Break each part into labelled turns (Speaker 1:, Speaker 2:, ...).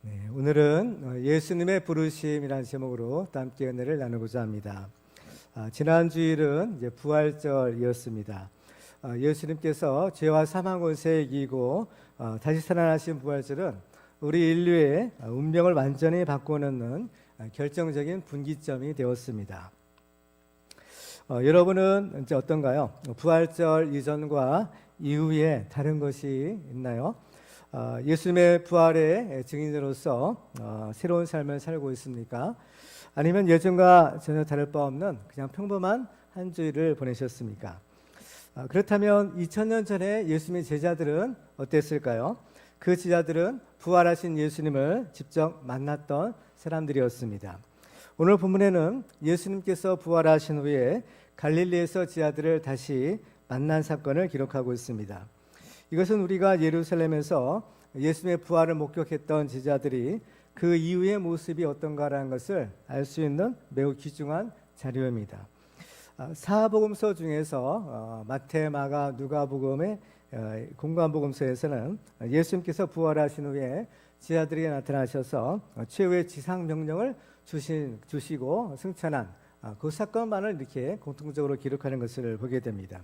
Speaker 1: 네, 오늘은 예수님의 부르심이라는 제목으로 또 함께 은혜를 나누고자 합니다. 지난 주일은 이제 부활절이었습니다. 예수님께서 죄와 사망 권세에 이기고 다시 살아나신 부활절은 우리 인류의 운명을 완전히 바꿔놓는 결정적인 분기점이 되었습니다. 여러분은 이제 어떤가요? 부활절 이전과 이후에 다른 것이 있나요? 예수님의 부활의 증인으로서 새로운 삶을 살고 있습니까? 아니면 예전과 전혀 다를 바 없는 그냥 평범한 한 주일을 보내셨습니까? 그렇다면 2000년 전에 예수님의 제자들은 어땠을까요? 그 제자들은 부활하신 예수님을 직접 만났던 사람들이었습니다. 오늘 본문에는 예수님께서 부활하신 후에 갈릴리에서 제자들을 다시 만난 사건을 기록하고 있습니다. 이것은 우리가 예루살렘에서 예수님의 부활을 목격했던 제자들이 그 이후의 모습이 어떤가라는 것을 알 수 있는 매우 귀중한 자료입니다. 사복음서 중에서 마태, 마가, 누가복음의 공관복음서에서는 예수님께서 부활하신 후에 제자들에게 나타나셔서 최후의 지상 명령을 주시고 승천한 그 사건만을 이렇게 공통적으로 기록하는 것을 보게 됩니다.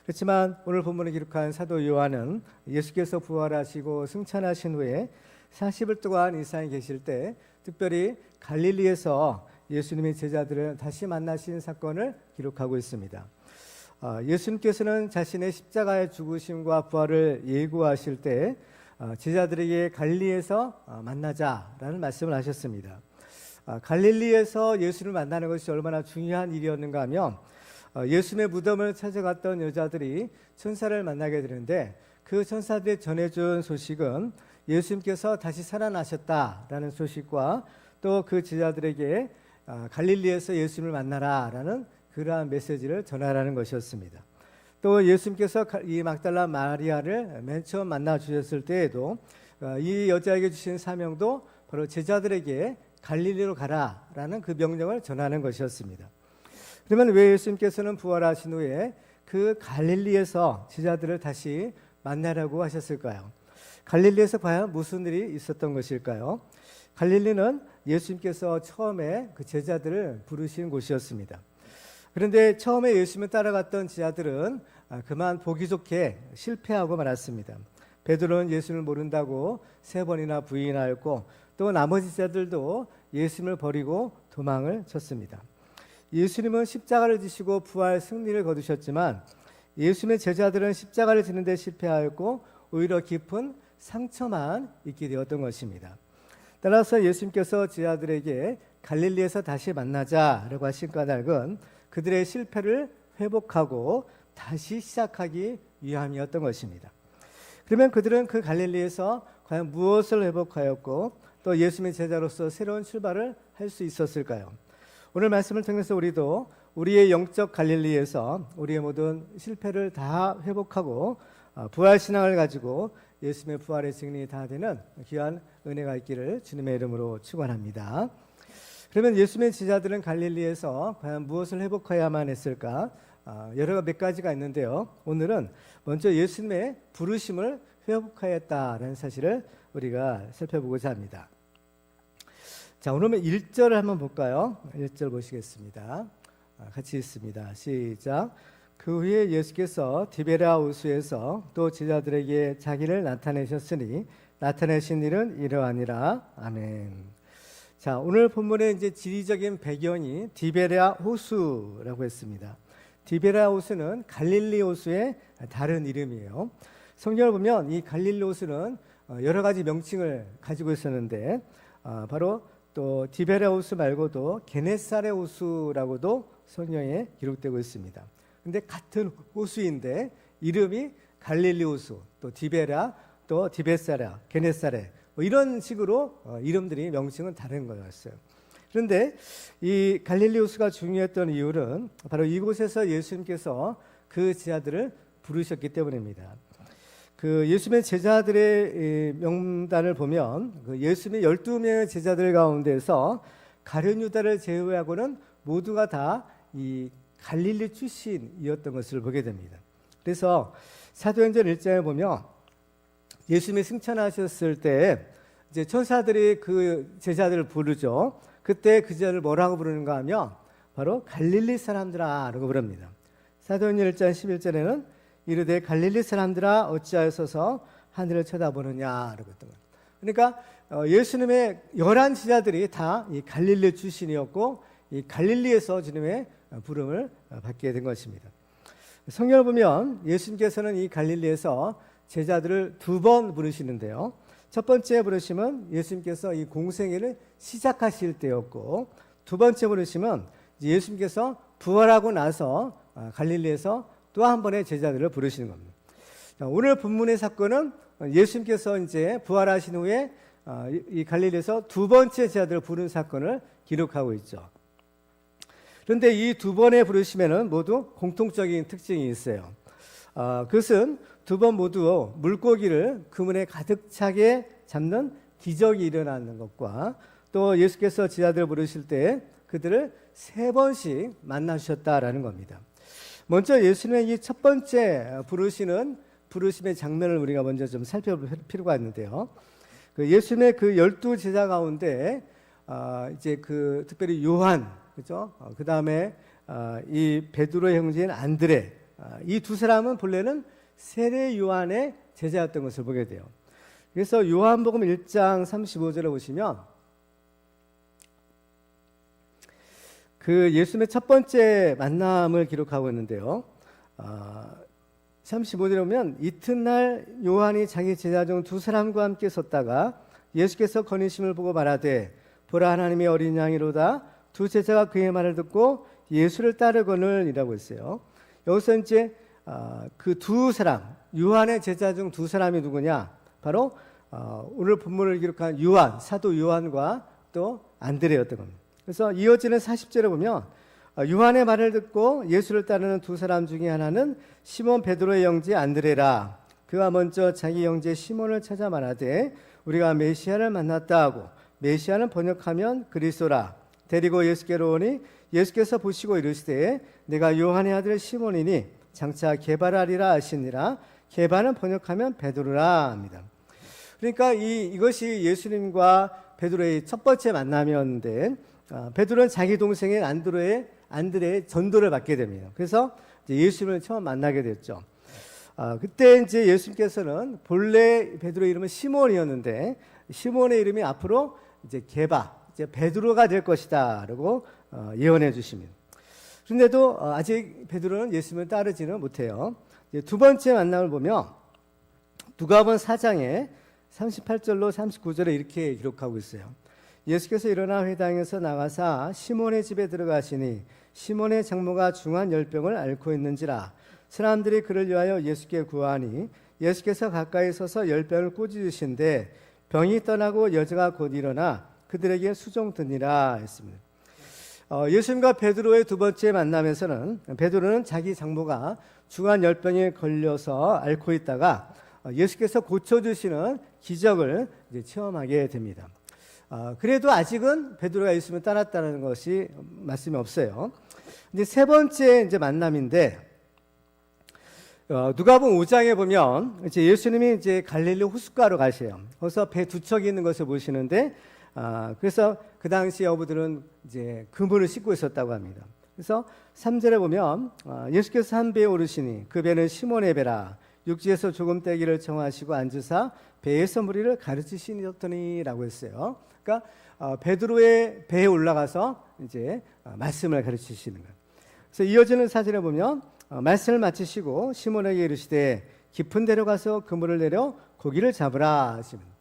Speaker 1: 그렇지만 오늘 본문에 기록한 사도 요한은 예수께서 부활하시고 승천하신 후에 40일 동안 이 세상에 계실 때 특별히 갈릴리에서 예수님의 제자들을 다시 만나신 사건을 기록하고 있습니다. 예수님께서는 자신의 십자가의 죽으심과 부활을 예고하실 때 제자들에게 갈릴리에서 만나자라는 말씀을 하셨습니다. 갈릴리에서 예수를 만나는 것이 얼마나 중요한 일이었는가 하면 예수님의 무덤을 찾아갔던 여자들이 천사를 만나게 되는데 그 천사들이 전해준 소식은 예수님께서 다시 살아나셨다라는 소식과 또 그 제자들에게 갈릴리에서 예수님을 만나라라는 그러한 메시지를 전하라는 것이었습니다. 또 예수님께서 이 막달라 마리아를 맨 처음 만나 주셨을 때에도 이 여자에게 주신 사명도 바로 제자들에게 갈릴리로 가라라는 그 명령을 전하는 것이었습니다. 그러면 왜 예수님께서는 부활하신 후에 그 갈릴리에서 제자들을 다시 만나라고 하셨을까요? 갈릴리에서 과연 무슨 일이 있었던 것일까요? 갈릴리는 예수님께서 처음에 그 제자들을 부르신 곳이었습니다. 그런데 처음에 예수님을 따라갔던 제자들은 그만 보기 좋게 실패하고 말았습니다. 베드로는 예수님을 모른다고 3번이나 부인하였고 또 나머지 제자들도 예수님을 버리고 도망을 쳤습니다. 예수님은 십자가를 지시고 부활 승리를 거두셨지만 예수님의 제자들은 십자가를 지는 데 실패하였고 오히려 깊은 상처만 있게 되었던 것입니다. 따라서 예수님께서 제자들에게 갈릴리에서 다시 만나자라고 하신 까닭은 그들의 실패를 회복하고 다시 시작하기 위함이었던 것입니다. 그러면 그들은 그 갈릴리에서 과연 무엇을 회복하였고 또 예수님의 제자로서 새로운 출발을 할 수 있었을까요? 오늘 말씀을 통해서 우리도 우리의 영적 갈릴리에서 우리의 모든 실패를 다 회복하고 부활신앙을 가지고 예수님의 부활의 증인이 다 되는 귀한 은혜가 있기를 주님의 이름으로 축원합니다. 그러면 예수님의 제자들은 갈릴리에서 과연 무엇을 회복해야만 했을까? 여러 몇 가지가 있는데요. 오늘은 먼저 예수님의 부르심을 회복하였다라는 사실을 우리가 살펴보고자 합니다. 자, 오늘 1절을 한번 볼까요? 1절 보시겠습니다. 같이 읽습니다. 시작. 그 후에 예수께서 디베랴 호수에서 또 제자들에게 자기를 나타내셨으니 나타내신 일은 이러하니라. 아멘. 자, 오늘 본문의 이제 지리적인 배경이 디베랴 호수라고 했습니다. 디베랴 호수는 갈릴리 호수의 다른 이름이에요. 성경을 보면 이 갈릴리 호수는 여러 가지 명칭을 가지고 있었는데 바로 또 디베랴 호수 말고도 게네사렛 호수라고도 성경에 기록되고 있습니다. 근데 같은 호수인데 이름이 갈릴리 호수, 또 디베랴, 또 디베사랴, 게네사렛 이런 식으로 이름들이 명칭은 다른 거였어요. 그런데 이 갈릴리 호수가 중요했던 이유는 바로 이곳에서 예수님께서 그 제자들을 부르셨기 때문입니다. 그 예수님의 제자들의 명단을 보면 그 예수님의 12명의 제자들 가운데서 가룟 유다를 제외하고는 모두가 다 이 갈릴리 출신이었던 것을 보게 됩니다. 그래서 사도행전 1장에 보면 예수님이 승천하셨을 때 이제 천사들이 그 제자들을 부르죠. 그때 그 제자를 뭐라고 부르는가 하면 바로 갈릴리 사람들아 라고 부릅니다. 사도행전 1장 11절에는 이르되 갈릴리 사람들아 어찌하여서 하늘을 쳐다보느냐 라고 했던 거예요. 그러니까 예수님의 11 제자들이 다 이 갈릴리 출신이었고 이 갈릴리에서 주님의 부름을 받게 된 것입니다. 성경을 보면 예수님께서는 이 갈릴리에서 제자들을 2번 부르시는데요. 첫 번째 부르심은 예수님께서 이 공생애를 시작하실 때였고, 두 번째 부르심은 예수님께서 부활하고 나서 갈릴리에서 또 한 번의 제자들을 부르시는 겁니다. 오늘 본문의 사건은 예수님께서 이제 부활하신 후에 이 갈릴리에서 2번째 제자들을 부른 사건을 기록하고 있죠. 그런데 이 2번의 부르심에는 모두 공통적인 특징이 있어요. 그것은 2번 모두 물고기를 그물에 가득 차게 잡는 기적이 일어나는 것과 또 예수께서 제자들을 부르실 때 그들을 3번씩 만나셨다라는 겁니다. 먼저 예수님의 이 첫 번째 부르심의 장면을 우리가 먼저 좀 살펴볼 필요가 있는데요. 그 예수님의 그 12 제자 가운데 이제 그 특별히 요한, 그죠? 그 다음에 이 베드로의 형제인 안드레, 이 2 사람은 본래는 세례 요한의 제자였던 것을 보게 돼요. 그래서 요한복음 1장 35절에 보시면 그 예수님의 첫 번째 만남을 기록하고 있는데요. 35절에 보면 이튿날 요한이 자기 제자 중 2 사람과 함께 섰다가 예수께서 거니심을 보고 말하되 보라 하나님의 어린 양이로다. 2 제자가 그의 말을 듣고 예수를 따르거늘이라고 했어요. 여기서 이제 그 2 사람, 요한의 제자 중 2 사람이 누구냐? 바로 오늘 본문을 기록한 요한, 사도 요한과 또 안드레였던 겁니다. 그래서 이어지는 40절에 보면 요한의 말을 듣고 예수를 따르는 2 사람 중에 하나는 시몬 베드로의 형제 안드레라. 그가 먼저 자기 형제 시몬을 찾아 말하되 우리가 메시아를 만났다 하고, 메시아는 번역하면 그리스도라. 데리고 예수께로 오니 예수께서 보시고 이르시되 내가 요한의 아들 시몬이니 장차 게바라리라 하시니라. 게바는 번역하면 베드로라 합니다. 그러니까 이것이 예수님과 베드로의 첫 번째 만남이었는데 베드로는 자기 동생인 안드레의 전도를 받게 됩니다. 그래서 이제 예수님을 처음 만나게 됐죠. 그때 이제 예수님께서는 본래 베드로의 이름은 시몬이었는데 시몬의 이름이 앞으로 이제 게바, 이제 베드로가 될 것이다라고 예언해 주십니다. 그런데도 아직 베드로는 예수님을 따르지는 못해요. 이제 2 번째 만남을 보면 누가복음 4장에 38절로 39절에 이렇게 기록하고 있어요. 예수께서 일어나 회당에서 나가사 시몬의 집에 들어가시니 시몬의 장모가 중한 열병을 앓고 있는지라. 사람들이 그를 위하여 예수께 구하니 예수께서 가까이 서서 열병을 꾸짖으신데 병이 떠나고 여자가 곧 일어나 그들에게 수종드니라 했습니다. 예수님과 베드로의 2 번째 만남에서는 베드로는 자기 장모가 중한 열병에 걸려서 앓고 있다가 예수께서 고쳐주시는 기적을 이제 체험하게 됩니다. 그래도 아직은 베드로가 예수님을 따랐다는 것이 말씀이 없어요. 이제 3 번째 이제 만남인데 누가복음 5장에 보면 이제 예수님이 이제 갈릴리 호숫가로 가세요. 거기서 배 2 척이 있는 것을 보시는데 그래서 그 당시 어부들은 이제 그물을 싣고 있었다고 합니다. 그래서 3절에 보면 예수께서 한 배에 오르시니 그 배는 시몬의 배라. 육지에서 조금 떼기를 정하시고 앉으사 배에서 무리를 가르치시더니라고 했어요. 그러니까 베드로의 배에 올라가서 이제 말씀을 가르치시는 거예요. 그래서 이어지는 사진을 보면 말씀을 마치시고 시몬에게 이르시되 깊은 데로 가서 그물을 내려 고기를 잡으라 하십니다.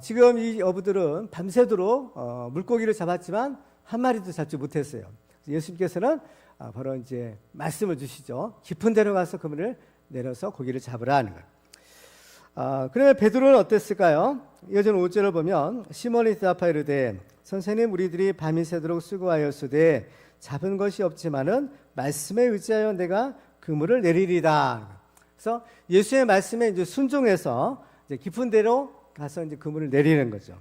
Speaker 1: 지금 이 어부들은 밤새도록 물고기를 잡았지만 한 마리도 잡지 못했어요. 예수님께서는 바로 이제 말씀을 주시죠. 깊은 데로 가서 그물을 내려서 고기를 잡으라 하는 거예요. 그러면 베드로는 어땠을까요? 이어지는 5절을 보면 시몬이 대답하여 이르되 선생님 우리들이 밤이 새도록 수고하였으되 잡은 것이 없지만은 말씀에 의지하여 내가 그물을 내리리다. 그래서 예수의 말씀에 이제 순종해서 이제 깊은 데로 가서 이제 그물을 내리는 거죠.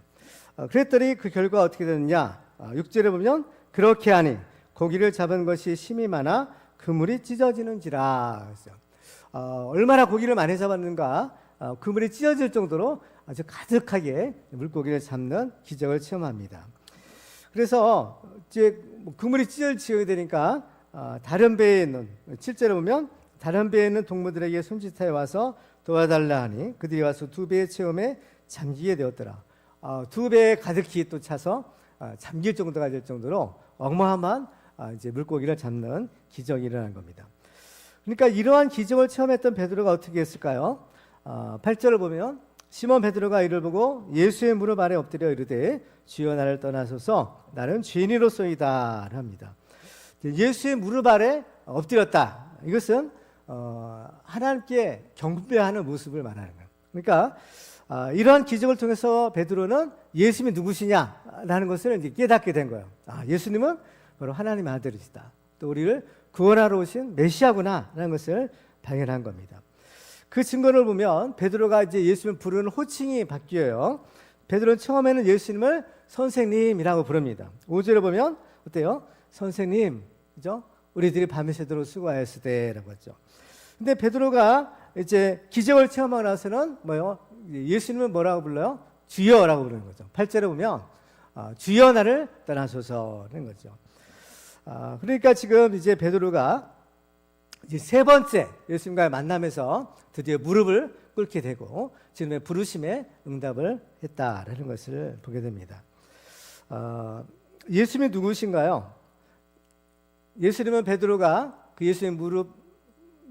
Speaker 1: 그랬더니 그 결과가 어떻게 되느냐? 6절에 보면 그렇게 하니 고기를 잡은 것이 심이 많아 그물이 찢어지는지라. 얼마나 고기를 많이 잡았는가? 그물이 찢어질 정도로 아주 가득하게 물고기를 잡는 기적을 체험합니다. 그래서 이제 그물이 찢어지게 되니까 다른 배에 있는, 실제로 보면 다른 배에 있는 동무들에게 손짓하여 와서 도와달라 하니 그들이 와서 두 배의 체험에 잠기게 되었더라. 두 배에 가득히 또 차서 잠길 정도가 될 정도로 어마어마한 이제 물고기를 잡는 기적이 일어난 겁니다. 그러니까 이러한 기적을 체험했던 베드로가 어떻게 했을까요? 8절을 보면 시몬 베드로가 이를 보고 예수의 무릎 아래 엎드려 이르되 주여 나를 떠나소서 나는 죄인으로소이다 합니다. 예수의 무릎 아래 엎드렸다. 이것은 하나님께 경배하는 모습을 말하는 거예요. 그러니까 이러한 기적을 통해서 베드로는 예수님이 누구시냐라는 것을 이제 깨닫게 된 거예요. 예수님은 바로 하나님의 아들이시다. 또 우리를 구원하러 오신 메시아구나라는 것을 발견한 겁니다. 그 증거를 보면 베드로가 이제 예수님을 부르는 호칭이 바뀌어요. 베드로는 처음에는 예수님을 선생님이라고 부릅니다. 5절에 보면 어때요? 선생님, 그죠? 우리들이 밤새도록 수고하였으되라고 했죠. 근데 베드로가 이제 기적을 체험하고 나서는 뭐요? 예수님은 뭐라고 불러요? 주여라고 부르는 거죠. 8절에 보면 주여 나를 떠나소서라는 거죠. 그러니까 지금 이제 베드로가 이제 세 번째 예수님과의 만남에서 드디어 무릎을 꿇게 되고 지금의 부르심에 응답을 했다라는 것을 보게 됩니다. 예수님이 누구신가요? 예수님은 베드로가 그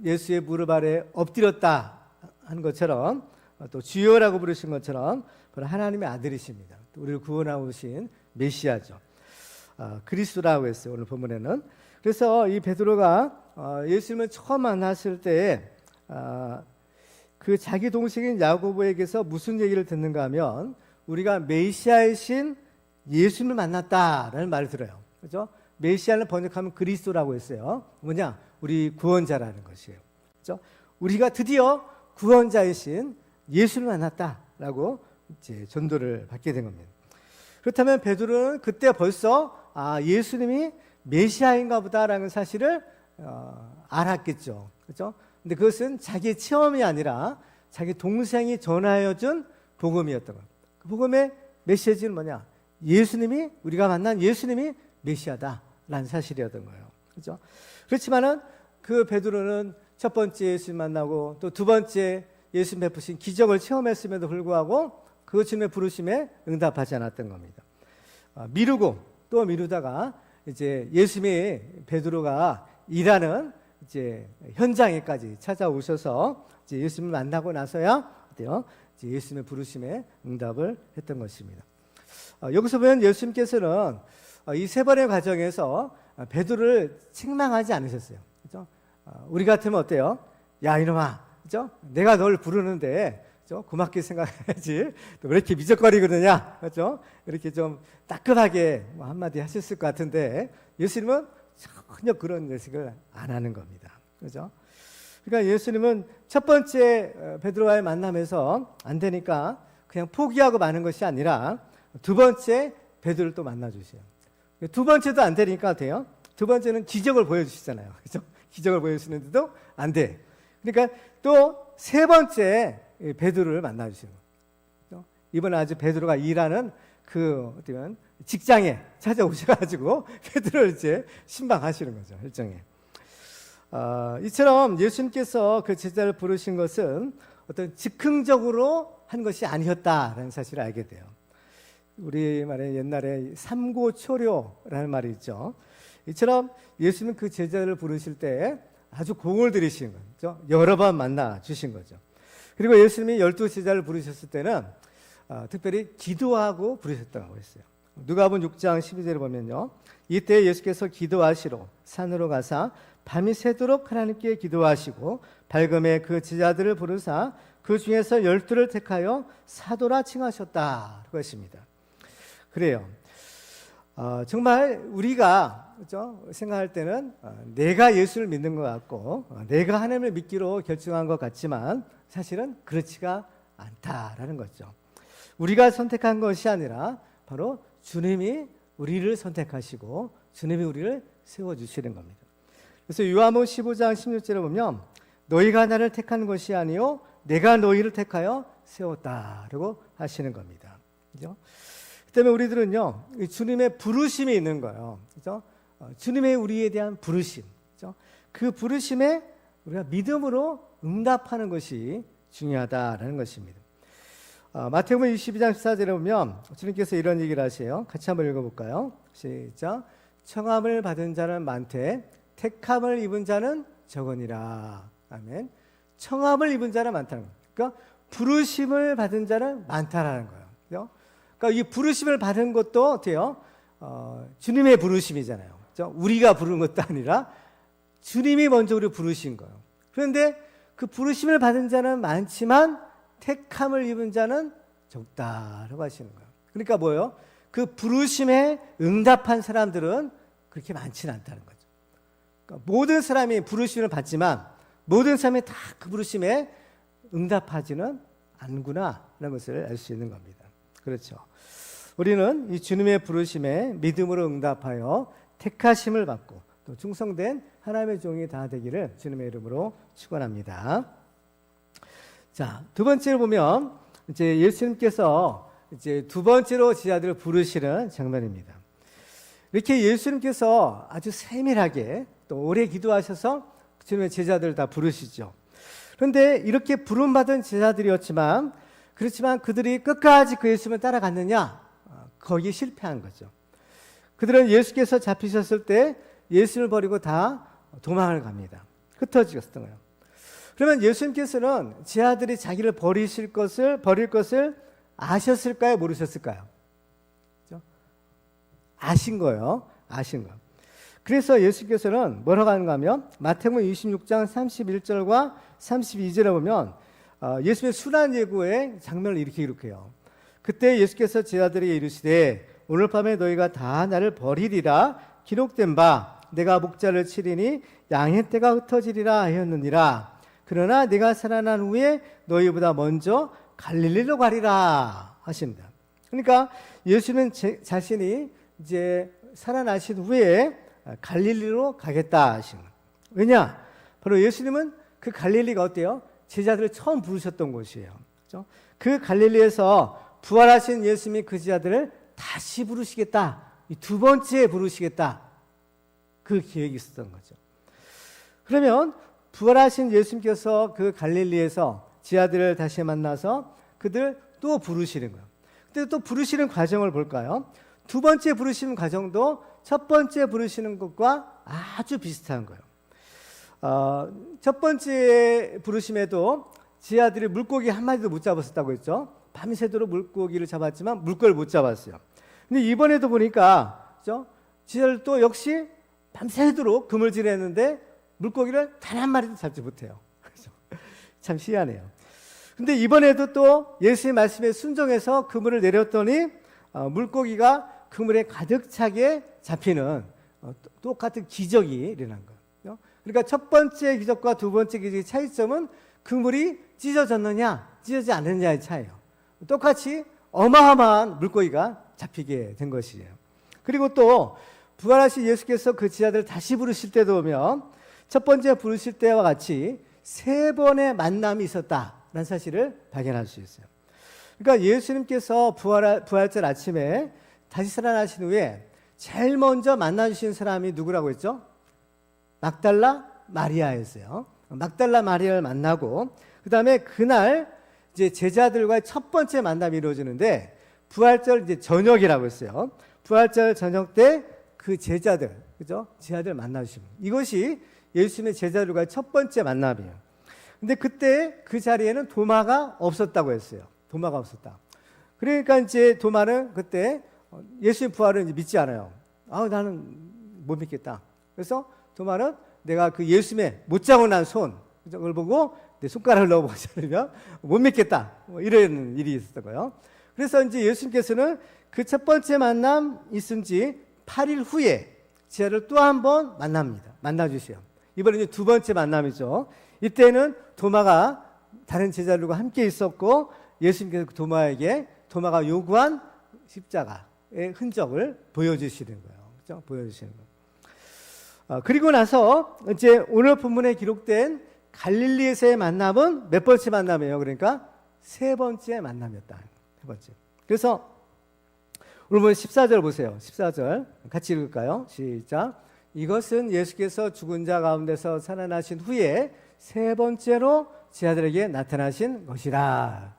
Speaker 1: 예수의 무릎 아래 엎드렸다 하는 것처럼 또 주여라고 부르신 것처럼 바로 하나님의 아들이십니다. 또 우리를 구원하고 오신 메시아죠. 그리스도라고 했어요. 오늘 본문에는. 그래서 이 베드로가 예수님을 처음 만났을 때 그 자기 동생인 야고보에게서 무슨 얘기를 듣는가 하면 우리가 메시아이신 예수님을 만났다라는 말을 들어요. 그렇죠? 메시아를 번역하면 그리스도라고 했어요. 뭐냐? 우리 구원자라는 것이에요. 그렇죠? 우리가 드디어 구원자이신 예수를 만났다라고 이제 전도를 받게 된 겁니다. 그렇다면 베드로는 그때 벌써 예수님이 메시아인가 보다라는 사실을 알았겠죠. 그렇죠? 근데 그것은 자기의 체험이 아니라 자기 동생이 전하여 준 복음이었던 거예요. 그 복음의 메시지는 뭐냐? 예수님이, 우리가 만난 예수님이 메시아다라는 사실이었던 거예요. 그렇죠? 그렇지만은 그 베드로는 첫 번째 예수님 만나고 또 두 번째 예수님 베푸신 기적을 체험했음에도 불구하고 그 주님의 부르심에 응답하지 않았던 겁니다. 미루고 또 미루다가 이제 예수님이 베드로가 일하는 이제 현장에까지 찾아오셔서 이제 예수님을 만나고 나서야 어때요? 이제 예수님의 부르심에 응답을 했던 것입니다. 여기서 보면 예수님께서는 이 세 번의 과정에서 베드로를 책망하지 않으셨어요. 그렇죠? 우리 같으면 어때요? 야 이놈아, 그렇죠? 내가 널 부르는데 그렇죠? 고맙게 생각해야지. 또 왜 이렇게 미적거리고 그러냐? 그렇죠? 이렇게 좀 따끔하게 한마디 하셨을 것 같은데 예수님은 전혀 그런 예식을 안 하는 겁니다. 그렇죠? 그러니까 예수님은 첫 번째 베드로와의 만남에서 안 되니까 그냥 포기하고 마는 것이 아니라 두 번째 베드로를 또 만나 주세요. 두 번째도 안 되니까 돼요. 두 번째는 기적을 보여주시잖아요. 그렇죠? 기적을 보여주시는데도 안 돼. 그러니까 또 세 번째 베드로를 만나 주시는 거예요. 이번에 아주 베드로가 일하는 그 어떻게 직장에 찾아오셔가지고 베드로를 이제 신방하시는 거죠. 일종의. 이처럼 예수님께서 그 제자를 부르신 것은 어떤 즉흥적으로 한 것이 아니었다라는 사실을 알게 돼요. 우리 말에 옛날에 삼고초려라는 말이 있죠. 이처럼 예수님은 그 제자를 부르실 때 아주 공을 들이신 거죠. 여러 번 만나 주신 거죠. 그리고 예수님이 12제자를 부르셨을 때는 특별히 기도하고 부르셨다고 했어요. 누가복음 6장 12절을 보면요. 이때 예수께서 기도하시러 산으로 가사 밤이 새도록 하나님께 기도하시고 밝음에 그 제자들을 부르사 그 중에서 12를 택하여 사도라 칭하셨다고 했습니다. 그래요. 정말 우리가 그렇죠? 생각할 때는 내가 예수를 믿는 것 같고 내가 하나님을 믿기로 결정한 것 같지만 사실은 그렇지가 않다라는 거죠. 우리가 선택한 것이 아니라 바로 주님이 우리를 선택하시고 주님이 우리를 세워주시는 겁니다. 그래서 요한복음 15장 16절에 보면 너희가 나를 택한 것이 아니요 내가 너희를 택하여 세웠다라고 하시는 겁니다. 그죠? 그다음에 우리들은요, 주님의 부르심이 있는 거예요. 그죠? 주님의 우리에 대한 부르심. 그죠? 그 부르심에 우리가 믿음으로 응답하는 것이 중요하다라는 것입니다. 마태복음 22장 14절에 보면 주님께서 이런 얘기를 하세요. 같이 한번 읽어볼까요? 시작. 청함을 받은 자는 많되 택함을 입은 자는 적으니라. 아멘. 청함을 입은 자는 많다는 거예요. 그러니까 부르심을 받은 자는 많다라는 거예요. 그죠? 그러니까 이 부르심을 받은 것도 어때요? 주님의 부르심이잖아요. 그죠? 우리가 부른 것도 아니라 주님이 먼저 우리를 부르신 거예요. 그런데 그 부르심을 받은 자는 많지만 택함을 입은 자는 적다라고 하시는 거예요. 그러니까 뭐예요? 그 부르심에 응답한 사람들은 그렇게 많지는 않다는 거죠. 그러니까 모든 사람이 부르심을 받지만 모든 사람이 다 그 부르심에 응답하지는 않구나라는 것을 알 수 있는 겁니다. 그렇죠. 우리는 이 주님의 부르심에 믿음으로 응답하여 택하심을 받고 또 충성된 하나님의 종이 다 되기를 주님의 이름으로 축원합니다. 자, 두 번째로 보면 이제 예수님께서 이제 두 번째로 제자들을 부르시는 장면입니다. 이렇게 예수님께서 아주 세밀하게 또 오래 기도하셔서 주님의 제자들을 다 부르시죠. 그런데 이렇게 부름받은 제자들이었지만 그렇지만 그들이 끝까지 그 예수님을 따라갔느냐? 거기에 실패한 거죠. 그들은 예수께서 잡히셨을 때 예수를 버리고 다 도망을 갑니다. 흩어졌던 거예요. 그러면 예수님께서는 제자들이 자기를 버릴 것을 아셨을까요? 모르셨을까요? 그렇죠? 아신 거예요. 아신 거. 그래서 예수께서는 뭐라고 하는가 하면 마태복음 26장 31절과 32절에 보면 예수의 순환 예고의 장면을 이렇게 기록해요. 그때 예수께서 제자들에게 이르시되 오늘 밤에 너희가 다 나를 버리리라 기록된 바 내가 목자를 치리니 양의 떼가 흩어지리라 하였느니라. 그러나 내가 살아난 후에 너희보다 먼저 갈릴리로 가리라 하십니다. 그러니까 예수는 자신이 이제 살아나신 후에 갈릴리로 가겠다 하신 거예요. 왜냐? 바로 예수님은 그 갈릴리가 어때요? 제자들을 처음 부르셨던 곳이에요. 그렇죠? 그 갈릴리에서 부활하신 예수님이 그 제자들을 다시 부르시겠다. 이 두 번째 부르시겠다. 그 계획이 있었던 거죠. 그러면 부활하신 예수님께서 그 갈릴리에서 제자들을 다시 만나서 그들 또 부르시는 거예요. 근데 또 부르시는 과정을 볼까요? 두 번째 부르시는 과정도 첫 번째 부르시는 것과 아주 비슷한 거예요. 첫 번째 부르심에도 제자들이 물고기 한 마리도 못 잡았었다고 했죠. 밤새도록 물고기를 잡았지만 물고기를 못 잡았어요. 근데 이번에도 보니까 그렇죠? 제자들도 역시 밤새도록 그물질했는데 물고기를 단 한 마리도 잡지 못해요. 참 희한해요. 근데 이번에도 또 예수의 말씀에 순종해서 그물을 내렸더니 물고기가 그물에 가득 차게 잡히는 똑같은 기적이 일어난 거예요. 그러니까 첫 번째 기적과 두 번째 기적의 차이점은 그물이 찢어졌느냐 찢어지지 않느냐의 차이예요. 똑같이 어마어마한 물고기가 잡히게 된 것이에요. 그리고 또 부활하신 예수께서 그 제자들을 다시 부르실 때도 보면 첫 번째 부르실 때와 같이 세 번의 만남이 있었다라는 사실을 발견할 수 있어요. 그러니까 예수님께서 부활절 아침에 다시 살아나신 후에 제일 먼저 만나주신 사람이 누구라고 했죠? 막달라 마리아였어요. 막달라 마리아를 만나고 그 다음에 그날 이제 제자들과의 첫 번째 만남이 이루어지는데 부활절 이제 저녁이라고 했어요. 부활절 저녁 때 그 제자들, 그죠? 제자들 만나주시면 이것이 예수님의 제자들과의 첫 번째 만남이에요. 근데 그때 그 자리에는 도마가 없었다고 했어요. 도마가 없었다. 그러니까 이제 도마는 그때 예수님 부활을 이제 믿지 않아요. 나는 못 믿겠다. 그래서 도마는 내가 그 예수님의 못 자고 난 손, 그걸 보고 내 손가락을 넣어보지 않으면 못 믿겠다. 이런 일이 있었던 거예요. 그래서 이제 예수님께서는 그 첫 번째 만남 있은 지 8일 후에 제자를 또 한 번 만납니다. 만나주세요. 이번에 이제 두 번째 만남이죠. 이때는 도마가 다른 제자들과 함께 있었고 예수님께서 도마에게 도마가 요구한 십자가의 흔적을 보여주시는 거예요. 그렇죠? 보여주시는 거예요. 그리고 나서 이제 오늘 본문에 기록된 갈릴리에서의 만남은 몇 번째 만남이에요? 그러니까 세 번째 만남이었다. 세 번째. 그래서 여러분 14절 보세요. 14절 같이 읽을까요? 시작. 이것은 예수께서 죽은 자 가운데서 살아나신 후에 세 번째로 제자들에게 나타나신 것이라.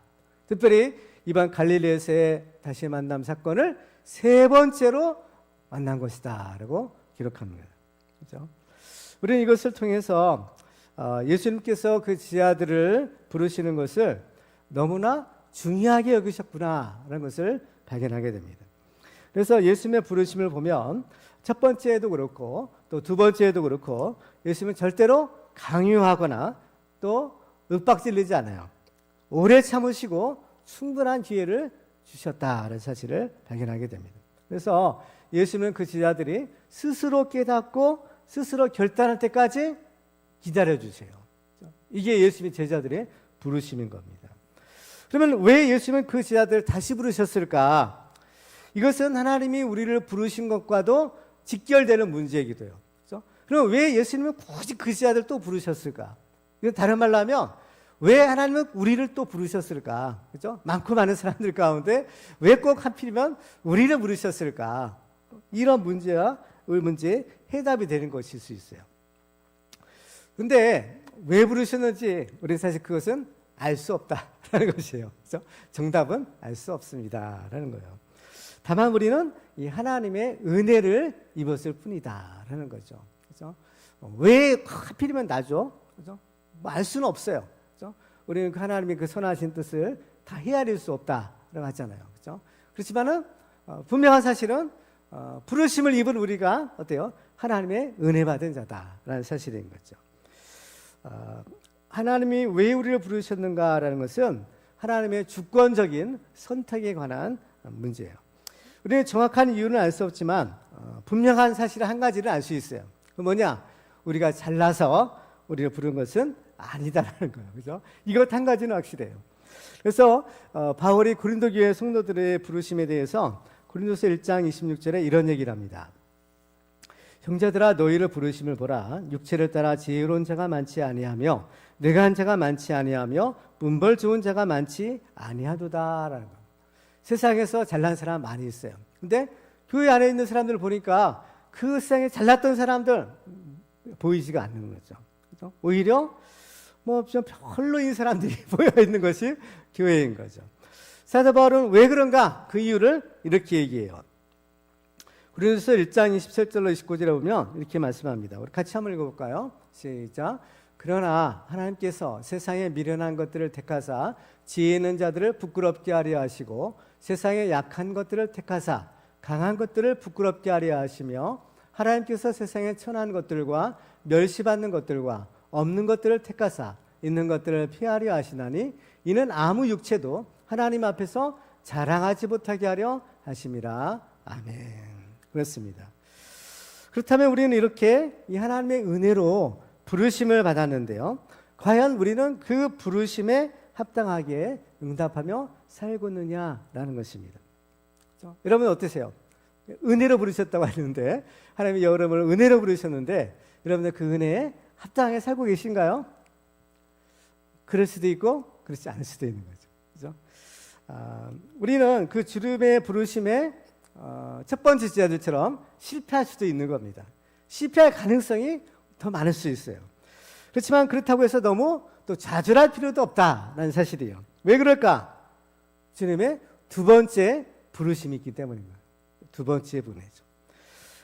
Speaker 1: 특별히 이번 갈릴리에서의 다시 만남 사건을 세 번째로 만난 것이다 라고 기록합니다. 그렇죠? 우리는 이것을 통해서 예수님께서 그 제자들을 부르시는 것을 너무나 중요하게 여기셨구나라는 것을 발견하게 됩니다. 그래서 예수님의 부르심을 보면 첫 번째에도 그렇고 또 두 번째에도 그렇고 예수님은 절대로 강요하거나 또 윽박질리지 않아요. 오래 참으시고 충분한 기회를 주셨다는 사실을 발견하게 됩니다. 그래서 예수님은 그 제자들이 스스로 깨닫고 스스로 결단할 때까지 기다려주세요. 이게 예수님의 제자들의 부르심인 겁니다. 그러면 왜 예수님은 그 제자들을 다시 부르셨을까? 이것은 하나님이 우리를 부르신 것과도 직결되는 문제이기도 해요. 그렇죠? 그럼 왜 예수님은 굳이 그 제자들 또 부르셨을까? 이건 다른 말로 하면 왜 하나님은 우리를 또 부르셨을까? 그렇죠? 많고 많은 사람들 가운데 왜 꼭 하필이면 우리를 부르셨을까? 이런 문제에 해답이 되는 것일 수 있어요. 근데 왜 부르셨는지 우리는 사실 그것은 알 수 없다라는 것이에요. 그렇죠? 정답은 알 수 없습니다라는 거예요. 다만 우리는 이 하나님의 은혜를 입었을 뿐이다라는 거죠. 그렇죠? 왜 하필이면 나죠? 그렇죠? 뭐 알 수는 없어요. 그렇죠? 우리는 그 하나님의 그 선하신 뜻을 다 헤아릴 수 없다라고 하잖아요. 그렇죠? 그렇지만은 분명한 사실은 부르심을 입은 우리가 어때요? 하나님의 은혜 받은 자다라는 사실인 거죠. 하나님이 왜 우리를 부르셨는가라는 것은 하나님의 주권적인 선택에 관한 문제예요. 우리는 정확한 이유는 알 수 없지만 분명한 사실 한 가지를 알 수 있어요. 그 뭐냐? 우리가 잘나서 우리를 부른 것은 아니다라는 거예요. 그죠? 이것 한 가지는 확실해요. 그래서 바울이 고린도 교회 성도들의 부르심에 대해서 고린도서 1장 26절에 이런 얘기를 합니다. 형제들아 너희를 부르심을 보라. 육체를 따라 지혜로운 자가 많지 아니하며 뇌가 자가 많지 아니하며 문벌 좋은 자가 많지 아니하도다라는 거예요. 세상에서 잘난 사람 많이 있어요. 근데 교회 안에 있는 사람들 보니까 그 세상에 잘났던 사람들 보이지가 않는 거죠. 그렇죠? 오히려 뭐 좀 별로인 사람들이 보여 있는 것이 교회인 거죠. 사도 바울은 왜 그런가? 그 이유를 이렇게 얘기해요. 고린도서 1장 27절로 29절에 보면 이렇게 말씀합니다. 우리 같이 한번 읽어볼까요? 시작. 그러나 하나님께서 세상에 미련한 것들을 택하사 지혜 있는 자들을 부끄럽게 하려 하시고 세상에 약한 것들을 택하사 강한 것들을 부끄럽게 하려 하시며 하나님께서 세상에 천한 것들과 멸시받는 것들과 없는 것들을 택하사 있는 것들을 피하려 하시나니 이는 아무 육체도 하나님 앞에서 자랑하지 못하게 하려 하심이라. 아멘. 그렇습니다. 그렇다면 우리는 이렇게 이 하나님의 은혜로 부르심을 받았는데요. 과연 우리는 그 부르심에 합당하게 응답하며 살고 있느냐라는 것입니다. 그렇죠? 여러분 어떠세요? 은혜로 부르셨다고 하는데 하나님이 여러분을 은혜로 부르셨는데 여러분들 그 은혜에 합당하게 살고 계신가요? 그럴 수도 있고 그렇지 않을 수도 있는 거죠. 그렇죠? 우리는 그 주님의 부르심에 첫 번째 제자들처럼 실패할 수도 있는 겁니다. 실패할 가능성이 더 많을 수 있어요. 그렇지만 그렇다고 해서 너무 또 좌절할 필요도 없다라는 사실이에요. 왜 그럴까? 주님의 두 번째 부르심이 있기 때문입니다. 두 번째 분이죠.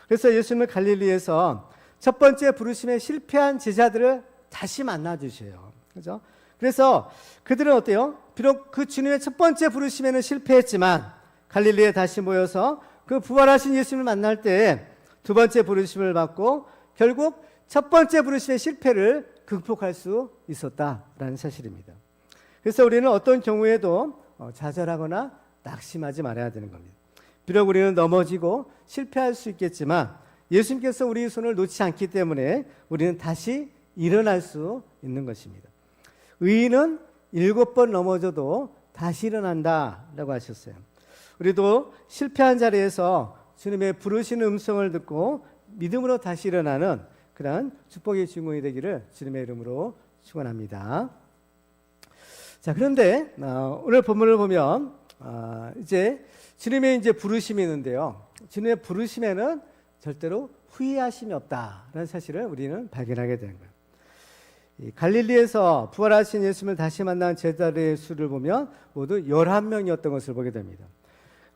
Speaker 1: 그래서 예수님은 갈릴리에서 첫 번째 부르심에 실패한 제자들을 다시 만나 주셔요. 그렇죠? 그래서 그들은 어때요? 비록 그 주님의 첫 번째 부르심에는 실패했지만 갈릴리에 다시 모여서 그 부활하신 예수님을 만날 때 두 번째 부르심을 받고 결국 첫 번째 부르심의 실패를 극복할 수 있었다라는 사실입니다. 그래서 우리는 어떤 경우에도 좌절하거나 낙심하지 말아야 되는 겁니다. 비록 우리는 넘어지고 실패할 수 있겠지만 예수님께서 우리의 손을 놓지 않기 때문에 우리는 다시 일어날 수 있는 것입니다. 의인은 7번 넘어져도 다시 일어난다라고 하셨어요. 우리도 실패한 자리에서 주님의 부르시는 음성을 듣고 믿음으로 다시 일어나는 그런 축복의 주인공이 되기를 주님의 이름으로 축원합니다. 자, 그런데 오늘 본문을 보면 이제 주님의 이제 부르심이 있는데요. 주님의 부르심에는 절대로 후회하심이 없다라는 사실을 우리는 발견하게 되는 거예요. 이 갈릴리에서 부활하신 예수님을 다시 만난 제자들의 수를 보면 모두 11명이었던 것을 보게 됩니다.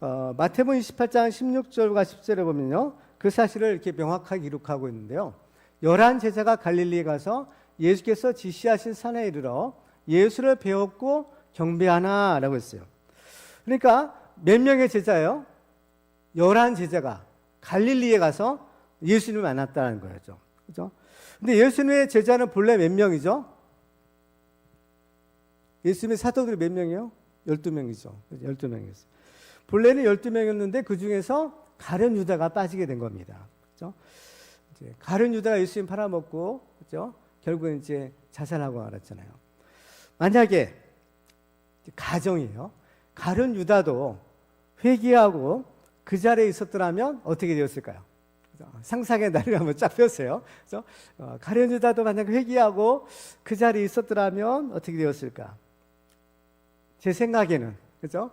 Speaker 1: 마태복음 28장 16절과 10절에 보면요, 그 사실을 이렇게 명확하게 기록하고 있는데요. 11제자가 갈릴리에 가서 예수께서 지시하신 산에 이르러 예수를 배웠고 경배하나라고 했어요. 그러니까 몇 명의 제자예요? 11제자가 갈릴리에 가서 예수님을 만났다는 거죠. 그죠? 근데 예수님의 제자는 본래 몇 명이죠? 예수님의 사도들이 몇 명이요? 12명이죠. 12명이었어요. 본래는 12명이었는데 그 중에서 가룟 유다가 빠지게 된 겁니다. 그죠? 이제 가룟 유다가 예수님 팔아먹고, 그죠? 결국은 이제 자살하고 말았잖아요. 만약에 가정이에요. 가룟 유다도 회개하고 그 자리에 있었더라면 어떻게 되었을까요? 상상의 나를 한번 쫙 펴세요. 그래서 가룟 유다도 만약 회개하고 그 자리에 있었더라면 어떻게 되었을까? 제 생각에는, 그죠?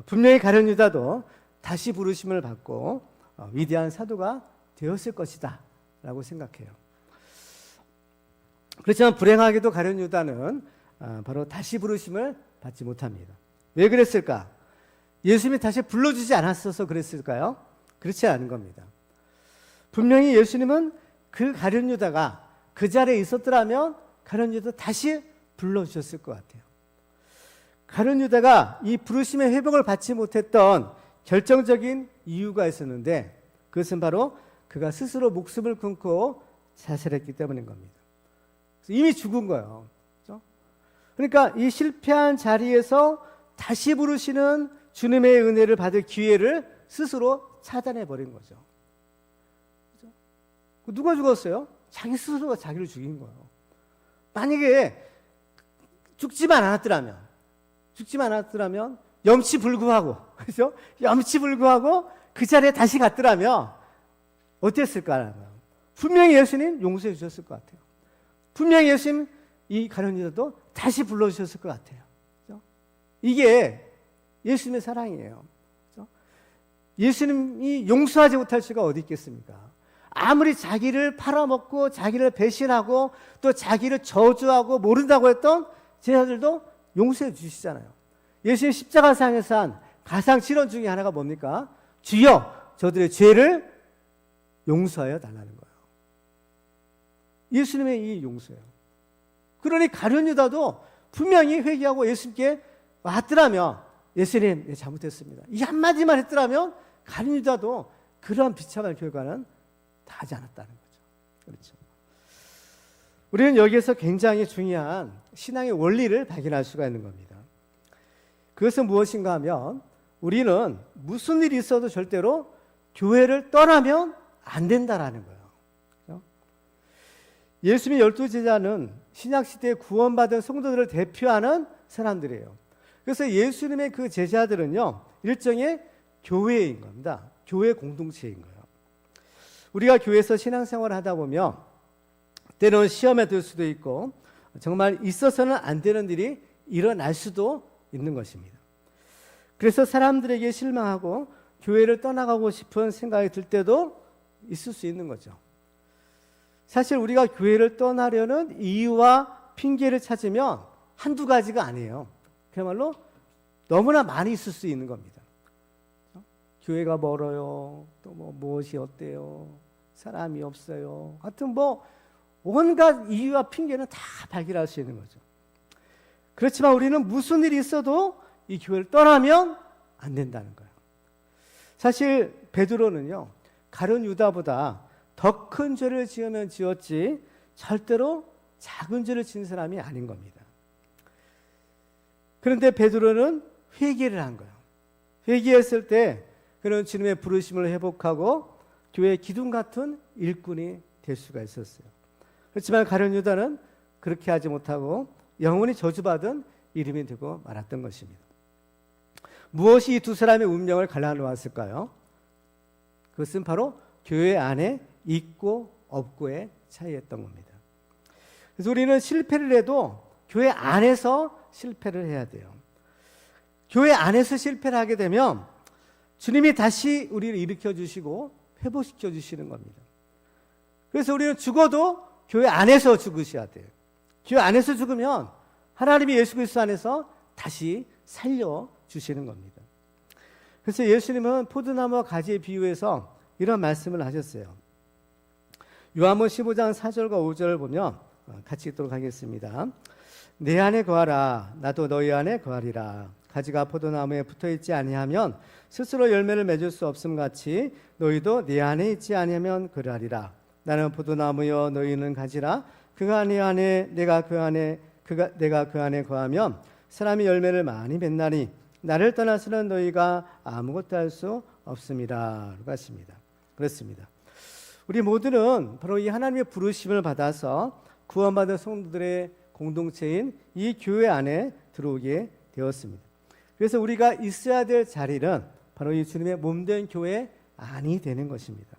Speaker 1: 분명히 가룟 유다도 다시 부르심을 받고 위대한 사도가 되었을 것이다 라고 생각해요. 그렇지만 불행하게도 가룟 유다는 바로 다시 부르심을 받지 못합니다. 왜 그랬을까? 예수님이 다시 불러주지 않았어서 그랬을까요? 그렇지 않은 겁니다. 분명히 예수님은 그 가룟 유다가 그 자리에 있었더라면 가룟 유다 다시 불러주셨을 것 같아요. 가룟 유다가 이 부르심의 회복을 받지 못했던 결정적인 이유가 있었는데 그것은 바로 그가 스스로 목숨을 끊고 자살했기 때문인 겁니다. 이미 죽은 거예요. 그렇죠? 그러니까 이 실패한 자리에서 다시 부르시는 주님의 은혜를 받을 기회를 스스로 차단해 버린 거죠. 그렇죠? 누가 죽었어요? 자기 스스로가 자기를 죽인 거예요. 만약에 죽지만 않았더라면 염치불구하고, 그렇죠? 염치불구하고 그 자리에 다시 갔더라면 어땠을까? 분명히 예수님 용서해 주셨을 것 같아요. 분명히 예수님 이 가룟 유다도 다시 불러주셨을 것 같아요. 그렇죠? 이게 예수님의 사랑이에요. 그렇죠? 예수님이 용서하지 못할 수가 어디 있겠습니까? 아무리 자기를 팔아먹고 자기를 배신하고 또 자기를 저주하고 모른다고 했던 제자들도 용서해 주시잖아요. 예수님 십자가상에서 한 가상 실언 중에 하나가 뭡니까? 주여 저들의 죄를 용서하여 달라는 거예요. 예수님의 이 용서예요. 그러니 가룟 유다도 분명히 회개하고 예수님께 왔더라면 예수님 네, 잘못했습니다. 이 한마디만 했더라면 가룟 유다도 그러한 비참한 결과는 다 하지 않았다는 거죠. 그렇죠. 우리는 여기에서 굉장히 중요한 신앙의 원리를 발견할 수가 있는 겁니다. 그것은 무엇인가 하면 우리는 무슨 일이 있어도 절대로 교회를 떠나면 안 된다라는 거예요. 그렇죠? 예수님의 12제자는 신약시대에 구원받은 성도들을 대표하는 사람들이에요. 그래서 예수님의 그 제자들은요, 일종의 교회인 겁니다. 교회 공동체인 거예요. 우리가 교회에서 신앙생활을 하다 보면 때로는 시험에 들 수도 있고 정말 있어서는 안 되는 일이 일어날 수도 있는 것입니다. 그래서 사람들에게 실망하고 교회를 떠나가고 싶은 생각이 들 때도 있을 수 있는 거죠. 사실 우리가 교회를 떠나려는 이유와 핑계를 찾으면 한두 가지가 아니에요. 그야말로 너무나 많이 있을 수 있는 겁니다. 교회가 멀어요. 또 무엇이 어때요? 사람이 없어요. 하여튼 온갖 이유와 핑계는 다 발견할 수 있는 거죠. 그렇지만 우리는 무슨 일이 있어도 이 교회를 떠나면 안 된다는 거예요. 사실 베드로는요, 가룟 유다보다 더 큰 죄를 지으면 지었지 절대로 작은 죄를 지은 사람이 아닌 겁니다. 그런데 베드로는 회개를 한 거예요. 회개했을 때 그는 주님의 부르심을 회복하고 교회의 기둥 같은 일꾼이 될 수가 있었어요. 그렇지만 가룟 유다는 그렇게 하지 못하고 영원히 저주받은 이름이 되고 말았던 것입니다. 무엇이 이 두 사람의 운명을 갈라놓았을까요? 그것은 바로 교회 안에 있고 없고의 차이였던 겁니다. 그래서 우리는 실패를 해도 교회 안에서 실패를 해야 돼요. 교회 안에서 실패를 하게 되면 주님이 다시 우리를 일으켜 주시고 회복시켜 주시는 겁니다. 그래서 우리는 죽어도 교회 안에서 죽으셔야 돼요. 교회 안에서 죽으면 하나님이 예수 그리스도 안에서 다시 살려 주시는 겁니다. 그래서 예수님은 포도나무와 가지에 비유해서 이런 말씀을 하셨어요. 요한복음 15장 4절과 5절을 보면 같이 읽도록 하겠습니다. 내 안에 거하라 나도 너희 안에 거하리라. 가지가 포도나무에 붙어있지 아니하면 스스로 열매를 맺을 수 없음 같이 너희도 내 안에 있지 아니하면 그러하리라. 나는 포도나무여 너희는 가지라. 그가 내 안에 내가 그 안에 거하면 사람이 열매를 많이 맺나니 나를 떠나서는 너희가 아무것도 할 수 없음이라. 하십니다. 그렇습니다. 우리 모두는 바로 이 하나님의 부르심을 받아서 구원받은 성도들의 공동체인 이 교회 안에 들어오게 되었습니다. 그래서 우리가 있어야 될 자리는 바로 이 주님의 몸된 교회 안이 되는 것입니다.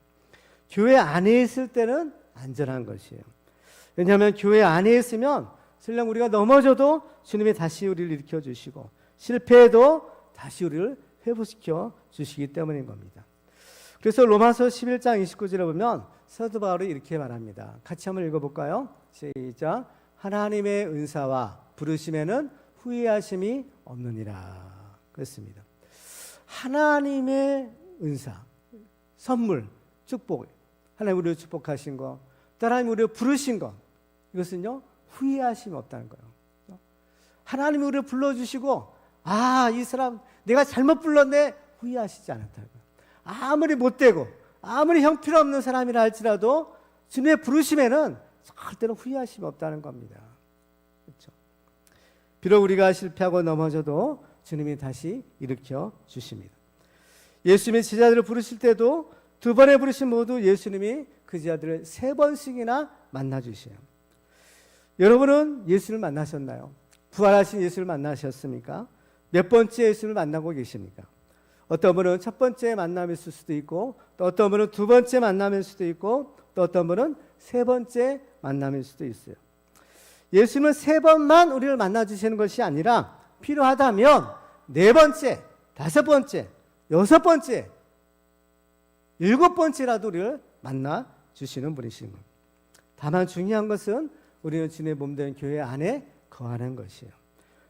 Speaker 1: 교회 안에 있을 때는 안전한 것이에요. 왜냐하면 교회 안에 있으면 설령 우리가 넘어져도 주님이 다시 우리를 일으켜 주시고 실패해도 다시 우리를 회복시켜 주시기 때문인 겁니다. 그래서 로마서 11장 29절에 보면 사도 바울이 이렇게 말합니다. 같이 한번 읽어볼까요? 시작. 하나님의 은사와 부르심에는 후회하심이 없느니라. 그렇습니다. 하나님의 은사, 선물, 축복, 하나님 우리를 축복하신 것, 또 하나님 우리를 부르신 것, 이것은요 후회하심이 없다는 거예요. 하나님이 우리를 불러주시고 이 사람 내가 잘못 불렀네 후회하시지 않았다는 거예요. 아무리 못되고 아무리 형편없는 사람이라 할지라도 주님의 부르심에는 절대로 후회하심이 없다는 겁니다. 그렇죠? 비록 우리가 실패하고 넘어져도 주님이 다시 일으켜 주십니다. 예수님의 제자들을 부르실 때도 두 번의 부르심 모두 예수님이 그 제자들을 3번씩이나 만나 주세요. 여러분은 예수를 만나셨나요? 부활하신 예수를 만나셨습니까? 몇 번째 예수를 만나고 계십니까? 어떤 분은 첫 번째 만남일 수도 있고 또 어떤 분은 두 번째 만남일 수도 있고 또 어떤 분은 3번째 만남일 수도 있어요. 예수님은 3번만 우리를 만나주시는 것이 아니라 필요하다면 4번째, 5번째, 6번째, 7번째라도 우리를 만나주시는 분이신 겁니다. 다만 중요한 것은 우리는 주님의 몸된 교회 안에 거하는 것이에요.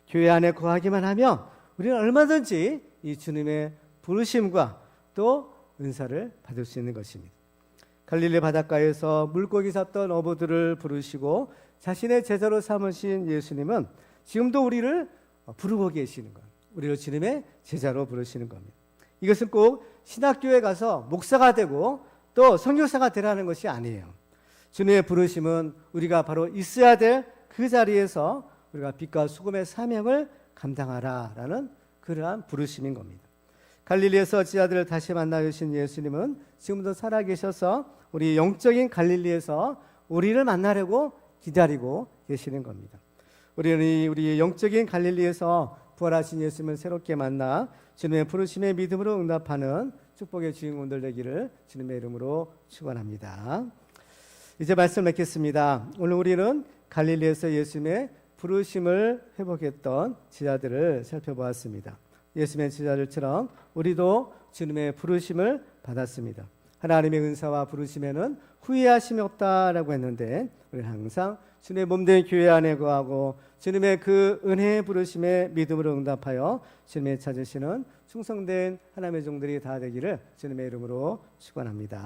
Speaker 1: 교회 안에 거하기만 하면 우리는 얼마든지 이 주님의 부르심과 또 은사를 받을 수 있는 것입니다. 갈릴리 바닷가에서 물고기 잡던 어부들을 부르시고 자신의 제자로 삼으신 예수님은 지금도 우리를 부르고 계시는 것, 우리를 주님의 제자로 부르시는 겁니다. 이것은 꼭 신학교에 가서 목사가 되고 또 선교사가 되라는 것이 아니에요. 주님의 부르심은 우리가 바로 있어야 될 그 자리에서 우리가 빛과 소금의 사명을 감당하라라는 그러한 부르심인 겁니다. 갈릴리에서 제자들을 다시 만나 주신 예수님은 지금도 살아계셔서 우리 영적인 갈릴리에서 우리를 만나려고 기다리고 계시는 겁니다. 우리는 우리 영적인 갈릴리에서 부활하신 예수님을 새롭게 만나 주님의 부르심의 믿음으로 응답하는 축복의 주인공들 되기를 주님의 이름으로 축원합니다. 이제 말씀 맺겠습니다. 오늘 우리는 갈릴리에서 예수님의 부르심을 회복했던 제자들을 살펴보았습니다. 예수님의 제자들처럼 우리도 주님의 부르심을 받았습니다. 하나님의 은사와 부르심에는 후회하심이 없다라고 했는데 우리는 항상 주님의 몸된 교회 안에 거하고 주님의 그 은혜의 부르심에 믿음으로 응답하여 주님의 찾으시는 충성된 하나님의 종들이 다 되기를 주님의 이름으로 축원합니다.